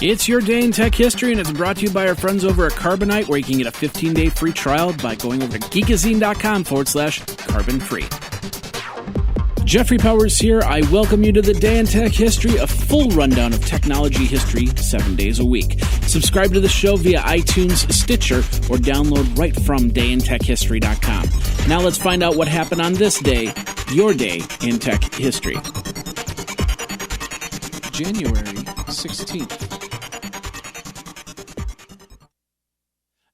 It's your day in tech history, and it's brought to you by our friends over at Carbonite, where you can get a 15-day free trial by going over to geekazine.com/carbon-free. Jeffrey Powers here. I welcome you to the Day in Tech History, a full rundown of technology history 7 days a week. Subscribe to the show via iTunes, Stitcher, or download right from dayintechhistory.com. Now let's find out what happened on this day, your day in tech history. January 16th.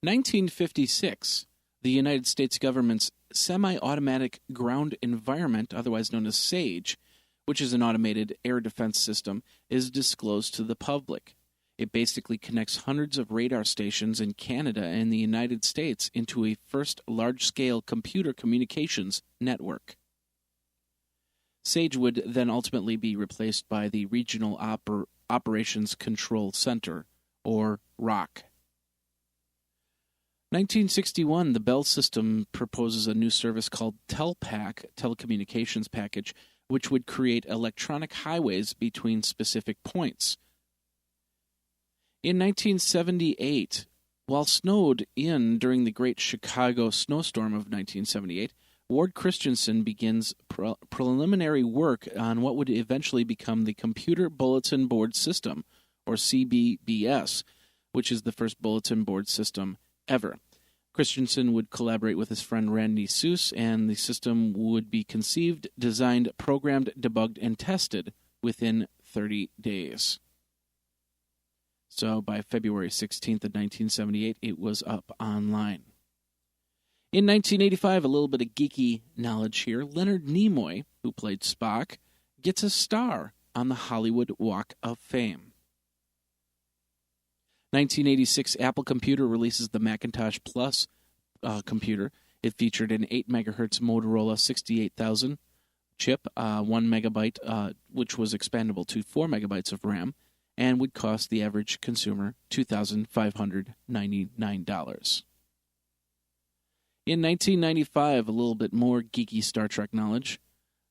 1956, the United States government's Semi-Automatic Ground Environment, otherwise known as SAGE, which is an automated air defense system, is disclosed to the public. It basically connects hundreds of radar stations in Canada and the United States into a first large-scale computer communications network. SAGE would then ultimately be replaced by the Regional Operations Control Center, or ROC. 1961, the Bell System proposes a new service called TELPAC, Telecommunications Package, which would create electronic highways between specific points. In 1978, while snowed in during the Great Chicago Snowstorm of 1978, Ward Christensen begins preliminary work on what would eventually become the Computer Bulletin Board System, or CBBS, which is the first bulletin board system ever. Christensen would collaborate with his friend Randy Seuss, and the system would be conceived, designed, programmed, debugged, and tested within 30 days. So by February 16th of 1978, it was up online. In 1985, a little bit of geeky knowledge here, Leonard Nimoy, who played Spock, gets a star on the Hollywood Walk of Fame. 1986, Apple Computer releases the Macintosh Plus computer. It featured an 8 MHz Motorola 68000 chip, 1 megabyte, which was expandable to 4 megabytes of RAM, and would cost the average consumer $2,599. In 1995, a little bit more geeky Star Trek knowledge.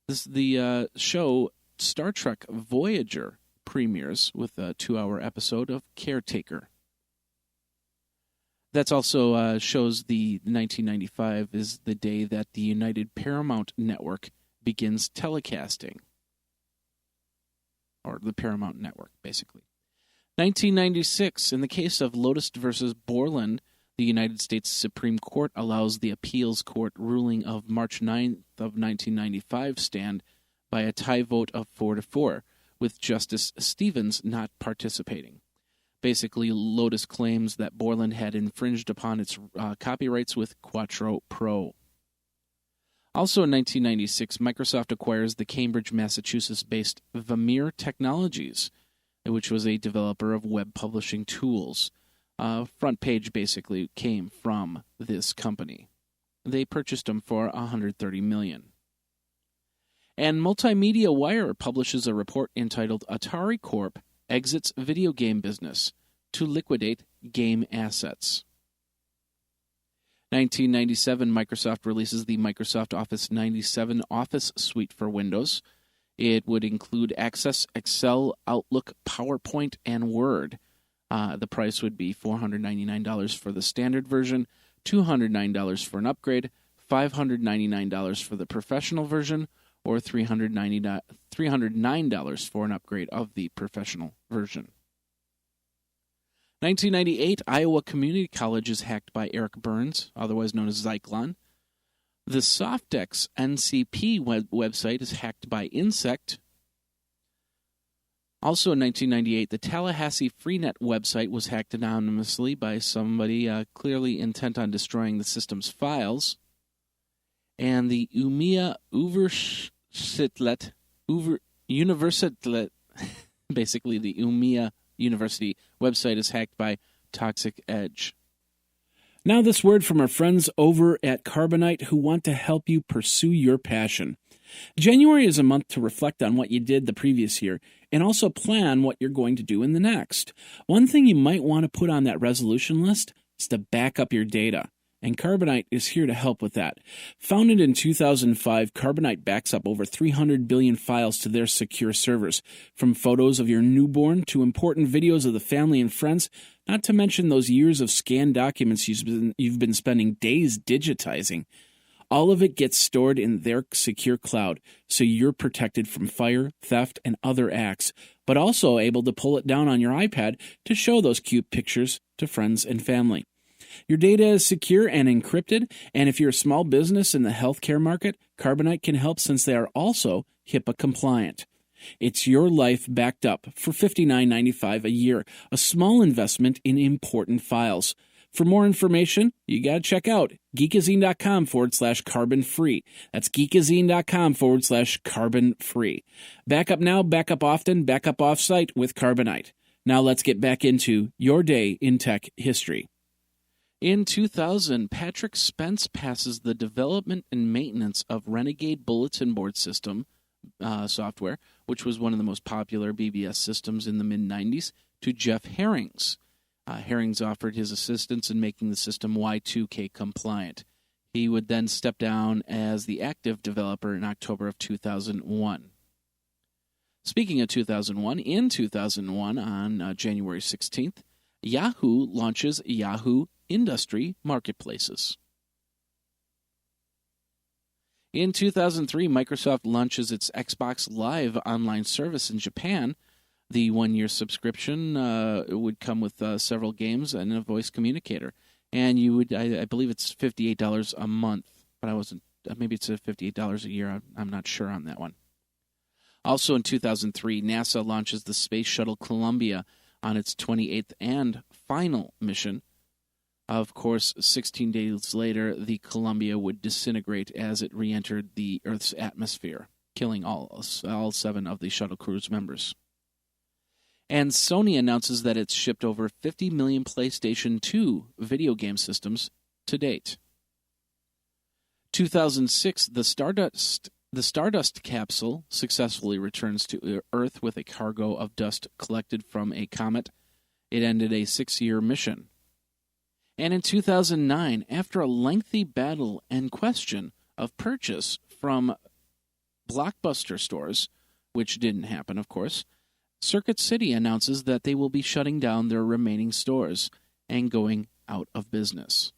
The show Star Trek Voyager premieres with a 2-hour episode of Caretaker. That's also shows the 1995 is the day that the United Paramount Network begins telecasting. Or the Paramount Network, basically. 1996, in the case of Lotus versus Borland, the United States Supreme Court allows the appeals court ruling of March 9th of 1995 stand by a tie vote of 4-4. With Justice Stevens not participating. Basically, Lotus claims that Borland had infringed upon its copyrights with Quattro Pro. Also in 1996, Microsoft acquires the Cambridge, Massachusetts-based Vermeer Technologies, which was a developer of web publishing tools. Front Page basically came from this company. They purchased them for $130 million. And Multimedia Wire publishes a report entitled Atari Corp. Exits Video Game Business to Liquidate Game Assets. 1997, Microsoft releases the Microsoft Office 97 Office Suite for Windows. It would include Access, Excel, Outlook, PowerPoint, and Word. The price would be $499 for the standard version, $209 for an upgrade, $599 for the professional version, or $309 for an upgrade of the professional version. 1998, Iowa Community College is hacked by Eric Burns, otherwise known as Zyklon. The Softex NCP website is hacked by Insect. Also in 1998, the Tallahassee Freenet website was hacked anonymously by somebody clearly intent on destroying the system's files. And the Umea Universität, basically the Umea University website is hacked by Toxic Edge. Now this word from our friends over at Carbonite who want to help you pursue your passion. January is a month to reflect on what you did the previous year and also plan what you're going to do in the next. One thing you might want to put on that resolution list is to back up your data. and Carbonite is here to help with that. Founded in 2005, Carbonite backs up over 300 billion files to their secure servers, from photos of your newborn to important videos of the family and friends, not to mention those years of scanned documents you've been spending days digitizing. All of it gets stored in their secure cloud, so you're protected from fire, theft, and other acts, but also able to pull it down on your iPad to show those cute pictures to friends and family. Your data is secure and encrypted, and if you're a small business in the healthcare market, Carbonite can help since they are also HIPAA compliant. It's your life backed up for $59.95 a year, a small investment in important files. For more information, you got to check out geekazine.com/carbon free. That's geekazine.com/carbon free. Back up now, back up often, back up off-site with Carbonite. Now let's get back into your day in tech history. In 2000, Patrick Spence passes the development and maintenance of Renegade Bulletin Board System software, which was one of the most popular BBS systems in the mid-90s, to Jeff Herrings. Herrings offered his assistance in making the system Y2K compliant. He would then step down as the active developer in October of 2001. Speaking of 2001, in 2001, on January 16th, Yahoo launches Yahoo Industry Marketplaces. In 2003, Microsoft launches its Xbox Live online service in Japan. The one-year subscription would come with several games and a voice communicator. And you would, I believe it's $58 a month, but maybe it's $58 a year. I'm not sure on that one. Also in 2003, NASA launches the Space Shuttle Columbia on its 28th and final mission. Of course, 16 days later, the Columbia would disintegrate as it re-entered the Earth's atmosphere, killing all 7 of the shuttle crew's members. And Sony announces that it's shipped over 50 million PlayStation 2 video game systems to date. 2006, the Stardust capsule successfully returns to Earth with a cargo of dust collected from a comet. It ended a 6-year mission. And in 2009, after a lengthy battle and question of purchase from Blockbuster stores, which didn't happen, of course, Circuit City announces that they will be shutting down their remaining stores and going out of business.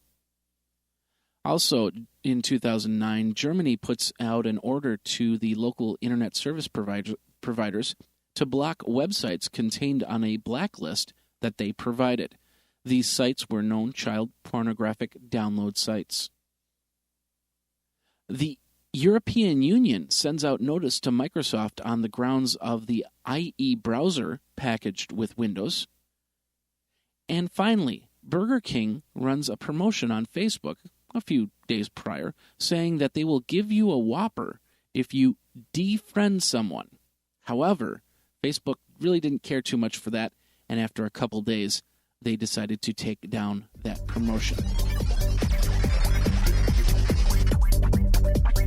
Also, in 2009, Germany puts out an order to the local internet service providers to block websites contained on a blacklist that they provided. These sites were known child pornographic download sites. The European Union sends out notice to Microsoft on the grounds of the IE browser packaged with Windows. And finally, Burger King runs a promotion on Facebook a few days prior saying that they will give you a Whopper if you defriend someone. However, Facebook really didn't care too much for that, and after a couple days, they decided to take down that promotion.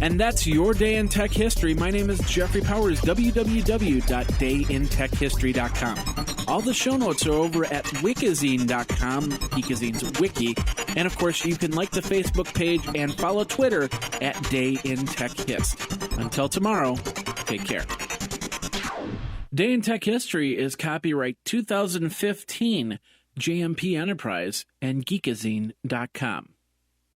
And that's your day in tech history. My name is Jeffrey Powers, www.dayintechhistory.com. All the show notes are over at wikizine.com, Geekazine's wiki. And of course, you can like the Facebook page and follow Twitter at DayInTechHist. Until tomorrow, take care. Day in Tech History is copyright 2015, JMP Enterprise and Geekazine.com.